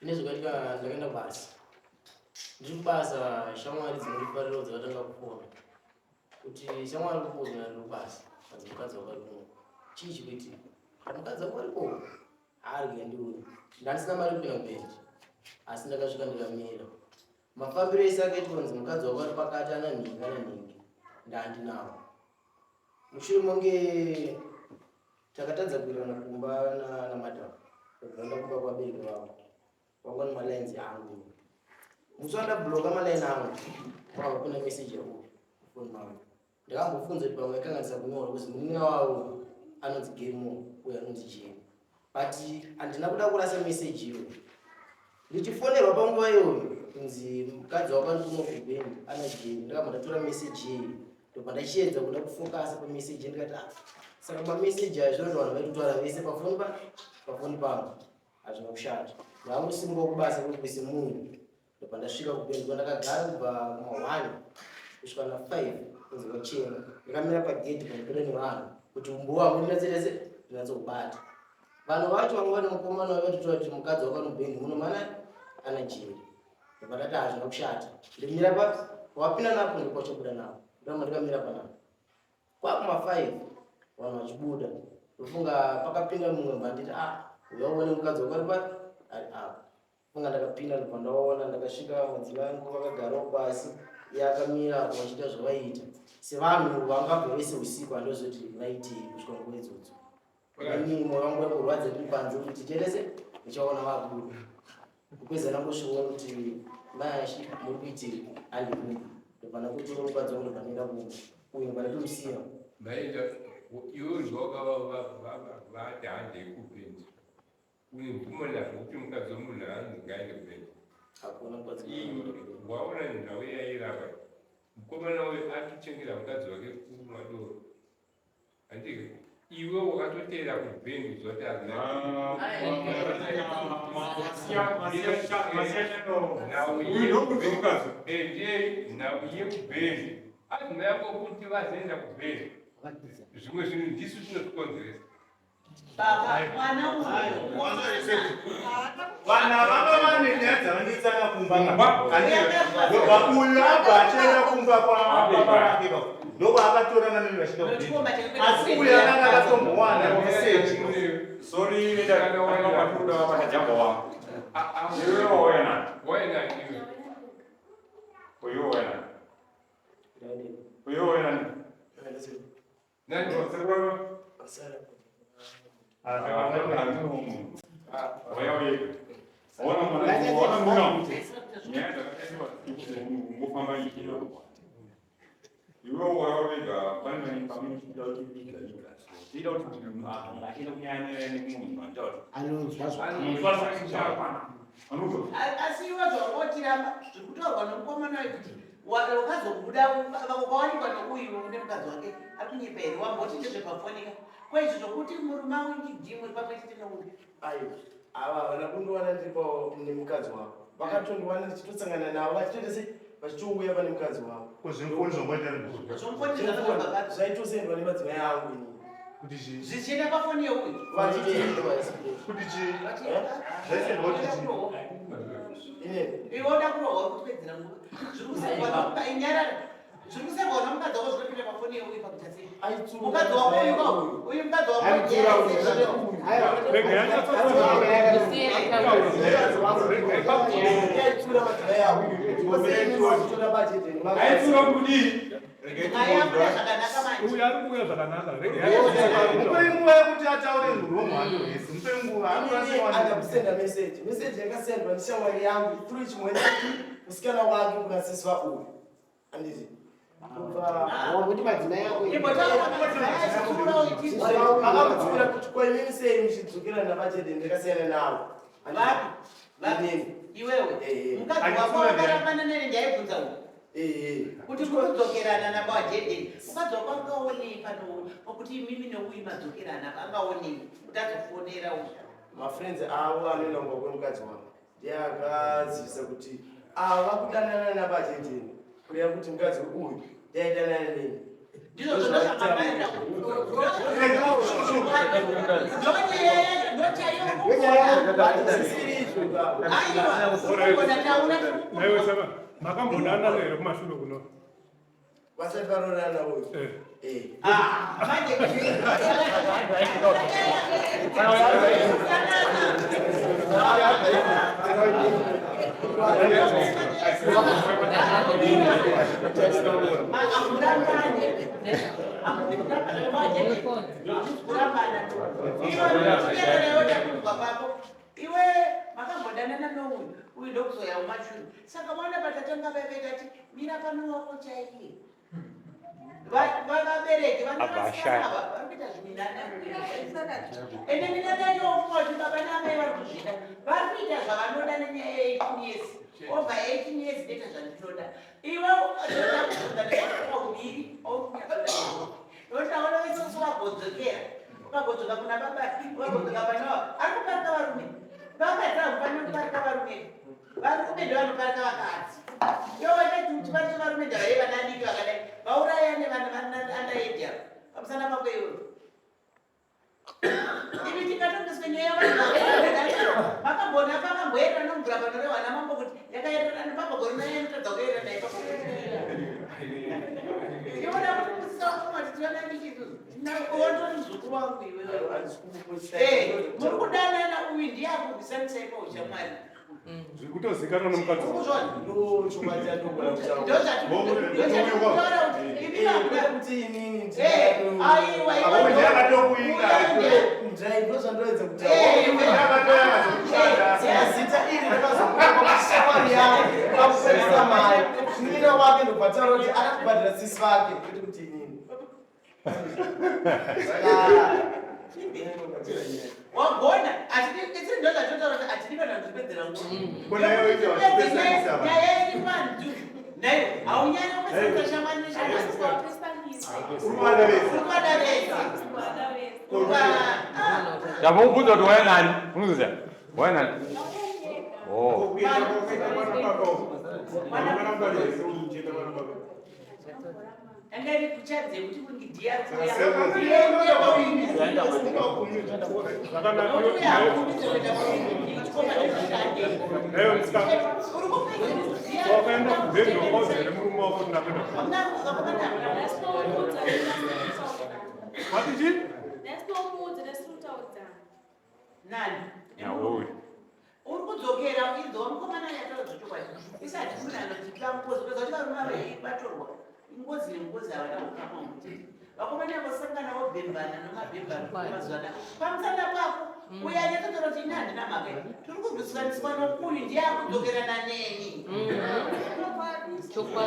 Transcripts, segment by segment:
Ndakaenda basi ndiri kubasa shamwari dzinodifarira dzakatanga kupona kuti shamwari kupona ndiri kubasa adzi mukadzi wakarimo chii chikuitika kana mukadzi wakariko arye ndiuno ndandisina mari kupinda mubendi asi ndakasvika ndikamira mafambiro ese akaitwa kunzi mukadzi wakari pakati ana nhingi ana nhingi ndandinawo mushure monge takatadza kuirana kumba namadhamu ndakanda kumba kwabereki vavo wangoni malaini angu musanda bloka malaini angu kwa kuna message yako phone mangu ndakambofunza kuti pamwe kanganisa kunyora kuti munina wawo anonzi game uya anonzi jeni but andina kuda kurasa message iyo ndichifonerwa panguva iyoyo kunzi mukadzi wakandituma kubendi ana jeni ndakabva ndatora message iyi ndobva ndachiedza kuda kufokasa pamessage ndikati saka mamessage ayo zvinoita vanhu vaitotwara vese pafoni pangu hazvina kushata ndamusimba kubasa kuti munhu ndobva ndasvika kubendi kwandakagara kubva kuma1 kusvika na5 kunzi wachena ndakamira pagedhi panopinda nevanhu kuti umbu wangu ndinatserese ndinatsokubata vanhu vacho vamwe vane mukomana wavatotora kuti mukadzi wakanobendi muno mana ana jeri ndobva ndati hazvina kushata ndimira pa wapinda napo ndikwachobuda napo ndoma ndikamira panapo kwakuma5 vanhu vachibuda ndofunga pakapinda mumwe mbanditi uyaone mukadzi wakaripa ari apa funga ndakapinda ndobva ndaona ndakasvika madzimai angu vakagarawo pasi yakamira vachiita zvavaita sevanhu vangabva vese usiku andozoti vaiti kusvika nguva idzodzo ini mwoyo wangu yakurwadza ndiri panze kuti cherese ndichaona vabuda kupedza ndangosvika kuti mayashi muri kuitiri andikuda ndobva ndakutora mukadzi wangu ndobva ndaenda kuimba ndatomusiya maenda iwo zvoga vati handei kubendi uye mvumola zvokuti mukadzi womunhu angaende kubendi hakuna mukadzi waona nhau yairapa mukomana uyu atochengera mukadzi wake kumadoro handii iwe wakatoteera kubendi zoti nhau yekubendi azina yako kuti vazoenda kubendi zvimwe zvinhu ndisu zvinotikonzeresa vana vava vane nyaya dzavanetsana kumba uyu abva achaenda kumba kwababarake Ndoko akatorana nemi vachida kupinda. Asi uyo akanga akatombowana meseji. Sorry, nenda mafuta wanajambo wako. Wewe wena. Wena iwe. Wewe wena. Wewe wena. Nani Wewe Asala. wewe. Ona mwana. Nyenda ngofamba yikilo. Iwe wawega bana ni family kidogo kika. Ndio tunamwona ila unyane ni mungu ndio. Asiwa zvokotiramba zvikutorwa nomukomana wekuti wakazobuda wakawanikwa nouyu une mukadzi wake ari kunyepa here wamboti ndezvepafonika kwezvo zvokuti murume awingi muri pamwe chete nouyu Ayo. Ava vana kundowana ndipo nemukadzi wavo. Vakatondiwana ndichitosangana navo vachitoita sei vachitouya pane mukadzi wavo. Kuzvinkoni zvomboita ndizvo. zvomufonera zvakati Zvaitosendwa nemadzimai angu ini. Kuti chi? zvichienda pafoni yeuyu Vachitendwa Kuti chi? Zvaisendwa kuti chi? ine. iwe uda kurohwa kutipedzera nguva zviri kusevwa inyarara zviri kusevwa nomukadzi wako zvinopinda pafoni yeuyu pakuita sei mukadzi wako uyu mukadzi wako ayabuda zvakanaka manje Uyu ari kuuya zvakanaka. Mupe nguva yekuti ataure nhoromhando yese. Mupe nguva. Ana kusenda message. Message yakasendwa nishamwari yangu through chimwezi musikana wake kunasiswa uyu. Anditi. Wabuti madzimai ako Akamutsura kuti kwa inini sei muchidzokera nabachete ndakasiyana navo. vapi iwewe mukadzi wako wakarambana nene ndaibvunza uyu kuti kudzokerana nabajede mukadzi wako angaonei pano pakuti mimi neuyu madzokerana angaonei kuti azofonera uyu mafriends avo anoenda kunga kwemukadzi wangu ndiye akazivisa kuti ava kudanana nabacheteni kureva kuti mukadzi uyu ndaidanana neni ndizvo zvinoshamamarira Naiwe saka makambodana here kumashure kuno. vasati varonana uyu iwe makambodanana nouyu uyu ndokuzoya umashuru saka mwana patatanga vavetati mira pano wako chaiye vavabereki vanavasiyanava vari kuita zviminana ende minanayofunga kuti baba namai vari kuzvida vari kuita zvavanoda nenyaya ye18 years over 18 years ndeta zvandinoda iwe auviri notaonavesoso vagodzokera ukagotsoka kuna baba ukagotsoka panava ari kuparika varume vakadzamufane kuparika varume varume ndovanoparika vakadzi yovatati varike varume ndavai vanadiki vakadai vaurayane vanhu vanaandaedya pamusana pako iwewe ivi tingatongeswe nyaya makambona pakamboenda nomvura panorehwana mambo kuti yakaererana pambogorinaenotadza kuenda naye iona kuti musisakuma titivananikizuzu otori mzukuru wangu iwewe muri kudanana uyu ndiye akubvisanisai paushamwari Zvikutozikanwa nomukadzi kuti inini ndozvandoedza kutazita iri rakazokuaari yangu akupesa mai mwina wake ndobvataura kuti akakubhadhira sisi vake kuti kuti inini wagona atiri ndozvatotaura kuti atiri kana kutipedzera nguva nyaya iri pandu nayo haunyanya kumasakashamani Ndamubvunza kuti waya nani? Unoziya? Waya nani? Oh. Angari kuchadze kuti kungidiya kuya. Uri kudzokera idzowa mukomana yataura zvochokwadi isati munano tikampozi kweza kuti varume ava vatorwa ingozi nengozi havana kukama muti vakomana vosanganawo bhembana nomabhembano mazuva anaya pamusana pako uya yatotora kuti ine handina mhaka tiri kuzvisaniswa nokuyu ndiye akudzokerana neni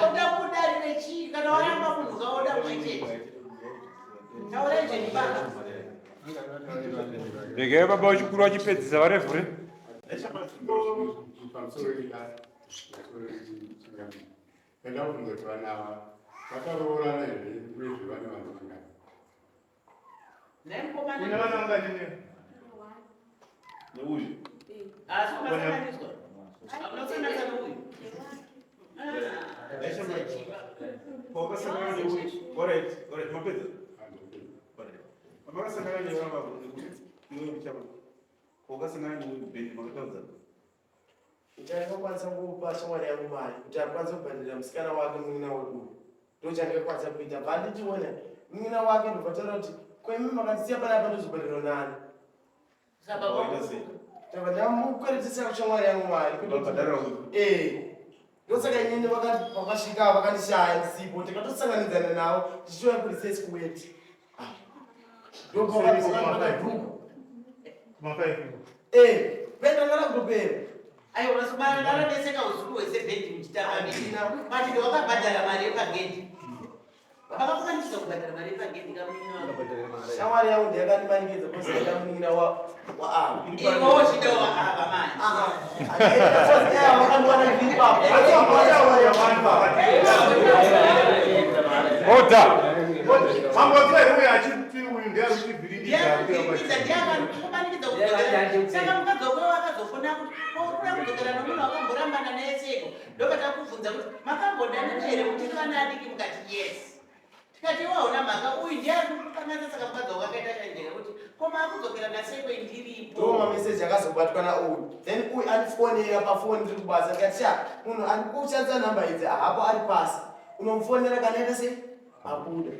oda kudarire chii kana waramba munhu kaoda mwechete taura ijenibaka Regai baba uchikuru wachipedzisa varevhure. Ndichakakwanisa kupa shamwari yangu mari kuti akwanise kubhadharira musikana wake munina wedu ndochandikakwanisa kuita pandichiona munina wake ndobvataura kuti kwemi makandisiya panapa ndozobhadharira nani tava ndamukweretesa kushamwari yangu mari ndosaka inini vakasvika vakandishaya ndisipo tikatosanganidzana navo tichiuya kurisesi kuweti pendangana kutopera aiwa masumana ndakadeseka usiku hwese bhendi muchitamba mati ndowakabhadhara mari yepagedhi vakakwanisa kubhadhara mari yepagedhi kamunina shamwari yangu ndiyakandimanikedza kosaita munina waava iwowo chida waava mani vakandiwana viripapo Ota. ndiyakakumanikidza kudzokera saka mukadzokera wakazofuna kuti uri kudzokera nomunhu wakangorambana neseko ndokatakubvunza kuti makambodana here kuti kana adiki mukati yes tikati waona mhaka uyu ndiari kukanasa saka mukadzi wakakaita shanjera kuti koma akudzokera naseko ndiripo ndomameseji akazobatwa nauyu then uyu andifonera pafoni ndiri kubasa tikati munhu ari kushandisa nhamba idzi hapo ari pasi unomufonera kanaita sei abuda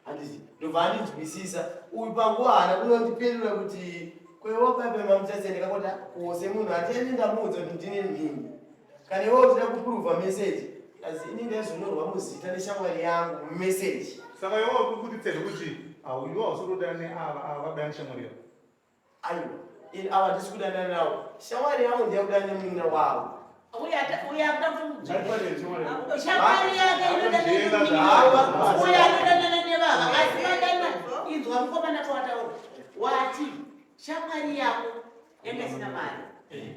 handisi ndobva andinzwisisa uyu panguva hana kunondipindura kuti kwewapapema muchasendeka kuti kose munhu hatiendi ndamuudza kuti ndine nhini kana iwo tida kupuruvha meseji asi ini ndezvinyorwa muzita neshamwari yangu mumeseji saka iwo kukutitseza kuti iwo hausotodana neava vabaya neshamwari yavo aiwa ini ava ndisi kudana navo shamwari yangu ndiyakudana nemunina wavo shamwari yake uyaanodanana nevava asi vadana inzwa mukomana pawataura wati shamwari yako yanga isina mari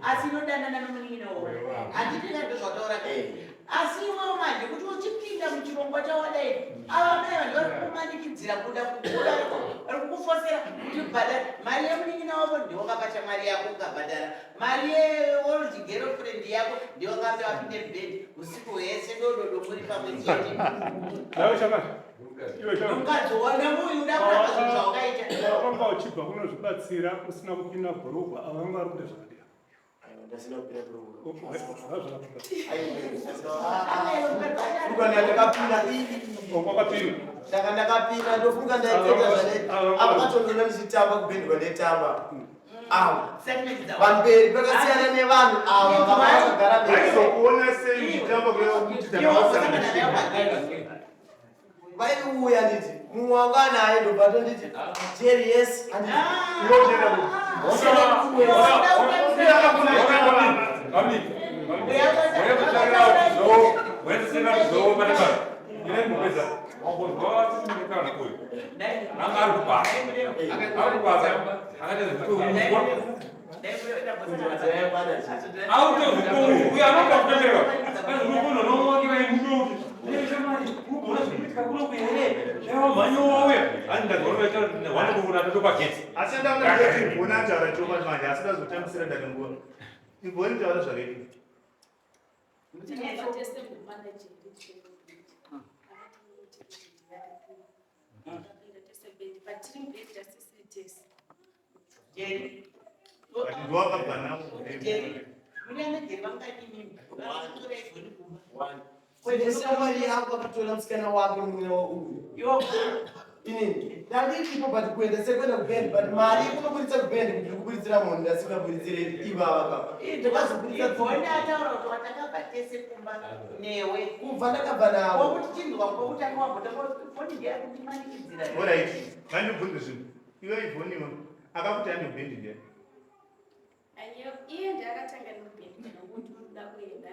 asi inodanana nomunin'inowo handitikato zvataura asi iwewo manje kuti uchipinda muchirongwa chawadai ava mai vanhu vari kumanikidzira kuda kukura vari kukufosera kuti ubhadhara mari yemunin'ina wavo ndiwakapa shamwari yako ukabhadhara mari yeoldi girlfriend yako ndiwakapa wapinde bhedi usiku hwese dododo muri pamwe chete mukadzi wana muyu uda kurapa zvinhu zvawakaita wanga uchibva kunozvibatsira usina kupinda bhurugwa ava vanga vari kuda zvakadii ndasina kupinda bhurugwa ndakapinda ndakapinda ndofunga ndaipeta zvane apa katongena ndichitamba kubhendwa ndaitamba ava pamberi pakasiyana nevanhu ava vakagara aizokuona sei muchitamba vaiuya nditi mumwe wanga naye ndobva tonditi jeri yes Jerry. Wakabva navo. Jerry. Mune Jerry vangadi vanotora ivhoni kumba. Kwete shamwari yako akatora musikana wake mumwe uyu. Iwo Inini ndandiripo but kuenda sekwenda kubendi but mari kunoburitsa kubendi kuti ndikuburitsira munhu ndasingaburitsire ivava kapa. Ndikazobuditsa ivhoni ataura kuti watakabva tese kumba newe. kubva ndakabva navo. Wokuti chinhu wakutanga wabvota ivhoni ndeyakundimanikidzira. Alright. Ngandibvunze zvinhu. Iwe ivhoni akakuti ane bendi ndiye. Iye ndakatanga nokubendi nokuti unoda kuenda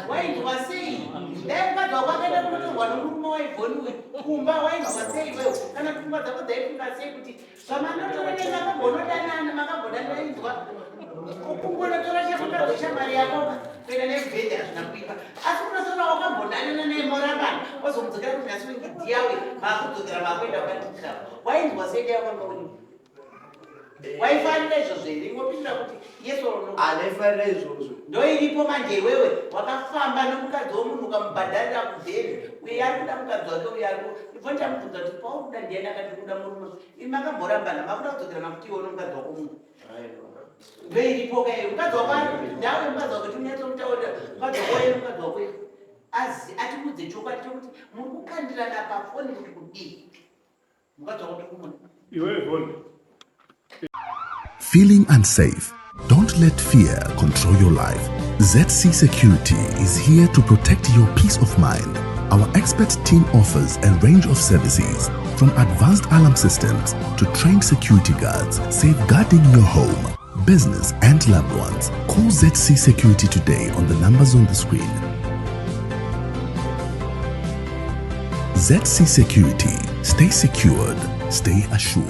wainzwa sei ndaikadza kwakaenda kunotorwa nomurume waivhoniwe kumba wainzwa sei wewe kana pfungwa dzako dzaifunga sei kuti zvamanotoronei makambondanana makambondanaidzwa kungonotora chekutadza shamwari yako kuenda nebhedhi hazvina kuipa asi unotora wakambondanana nemorambana wazomudzokera kuti nhasi wengidhi yawe makudzokera makuenda kwandikira wainzwa sei daiwakambaoni waifarira izvozvo here ingopindura kuti yeso Anaifarira izvozvo. ndoiripo manje iwewe wakafamba nomukadzi womunhu ukamubhadharira kubheri uye ari kuda mukadzi wake uye ariko ifoni chamubvunza kuti paukuda ndiani akati kuda murume imi makamborambana makuda kudzokera kuti iwe nomukadzi wako munhu ndoiripo kai mukadzi wako ndawe mukadzi wako timunyatsoutaurira mukadzi wako waye mukadzi wako atikudze chokwadi chokuti muri kukandirana pafoni kuti kudii mukadzi wako tikumuna Iwe Yvonne. Feeling unsafe? Don't let fear control your life. ZC Security is here to protect your peace of mind. Our expert team offers a range of services, from advanced alarm systems to trained security guards, safeguarding your home, business and loved ones. Call ZC Security today on the numbers on the screen. ZC Security. Stay secured. Stay assured.